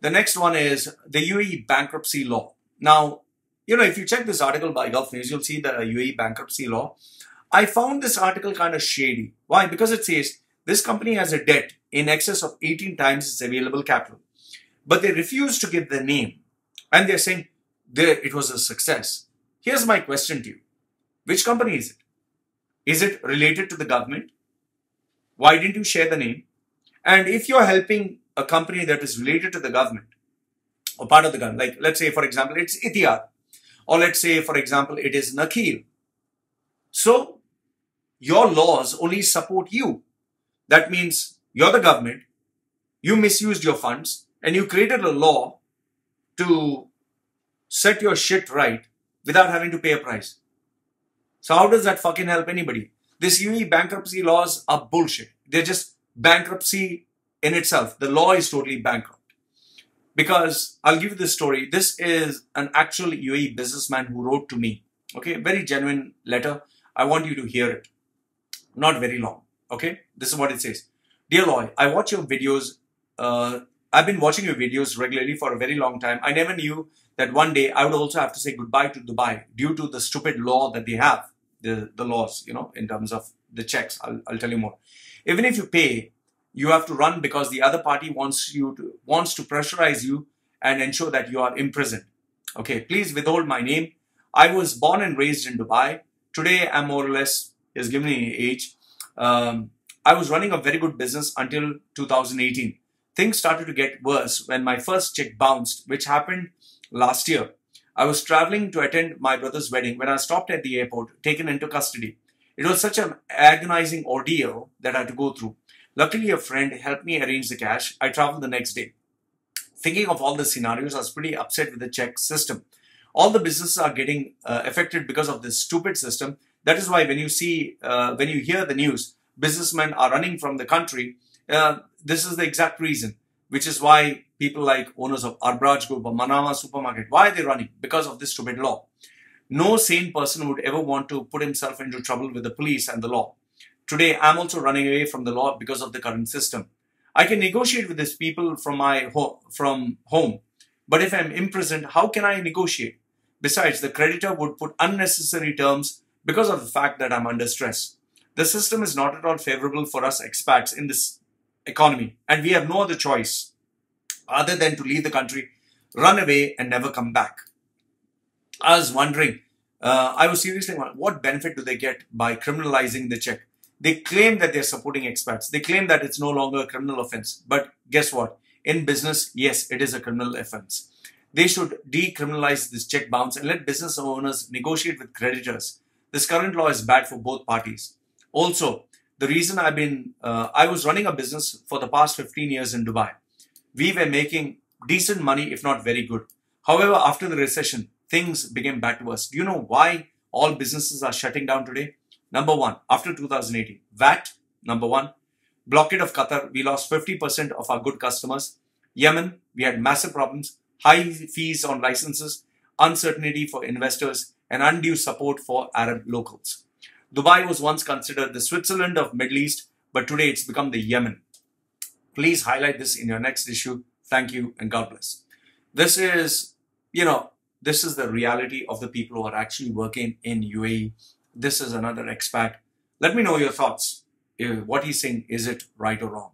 The next one is the UAE bankruptcy law. Now, if you check this article by Gulf News, you'll see the UAE bankruptcy law. I found this article kind of shady. Why? Because it says this company has a debt in excess of 18 times its available capital. But they refuse to give the name. And they're saying it was a success. Here's my question to you. Which company is it? Is it related to the government? Why didn't you share the name? And if you're helping a company that is related to the government or part of the government, like let's say, for example, it's Etihad, or let's say, for example, it is Nakheel. So your laws only support you. That means you're the government, you misused your funds, and you created a law to set your shit right without having to pay a price. So how does that fucking help anybody? This UAE bankruptcy laws are bullshit. They're just bankruptcy in itself. The law is totally bankrupt. Because I'll give you this story. This is an actual UAE businessman who wrote to me. Okay, very genuine letter. I want you to hear it. Not very long. Okay, this is what it says. Dear Loy, I watch your videos. I've been watching your videos regularly for a very long time. I never knew that one day I would also have to say goodbye to Dubai due to the stupid law that they have. The laws, in terms of the checks. I'll tell you more. Even if you pay, you have to run because the other party wants to pressurize you and ensure that you are imprisoned. Okay, please withhold my name. I was born and raised in Dubai. Today, I'm more or less, he has given me age. I was running a very good business until 2018. Things started to get worse when my first check bounced, which happened last year. I was traveling to attend my brother's wedding when I stopped at the airport, taken into custody. It was such an agonizing ordeal that I had to go through. Luckily, a friend helped me arrange the cash. I traveled the next day. Thinking of all the scenarios, I was pretty upset with the check system. All the businesses are getting affected because of this stupid system. That is why when you hear the news, businessmen are running from the country. This is the exact reason, which is why people like owners of Abraaj Group or Manama supermarket, why are they running? Because of this stupid law. No sane person would ever want to put himself into trouble with the police and the law. Today, I'm also running away from the law because of the current system. I can negotiate with these people from home, but if I'm imprisoned, how can I negotiate? Besides, the creditor would put unnecessary terms because of the fact that I'm under stress. The system is not at all favorable for us expats in this economy, and we have no other choice other than to leave the country, run away, and never come back. I was wondering, I was seriously wondering, what benefit do they get by criminalizing the check? They claim that they're supporting expats. They claim that it's no longer a criminal offense. But guess what? In business, yes, it is a criminal offense. They should decriminalize this check bounce and let business owners negotiate with creditors. This current law is bad for both parties. Also, the reason I was running a business for the past 15 years in Dubai. We were making decent money, if not very good. However, after the recession, things became bad to us. Do you know why all businesses are shutting down today? Number one, after 2018, VAT, number one. Blockade of Qatar, we lost 50% of our good customers. Yemen, we had massive problems. High fees on licenses, uncertainty for investors, and undue support for Arab locals. Dubai was once considered the Switzerland of Middle East, but today it's become the Yemen. Please highlight this in your next issue. Thank you and God bless. This is the reality of the people who are actually working in UAE. This is another expat. Let me know your thoughts. What he's saying, is it right or wrong?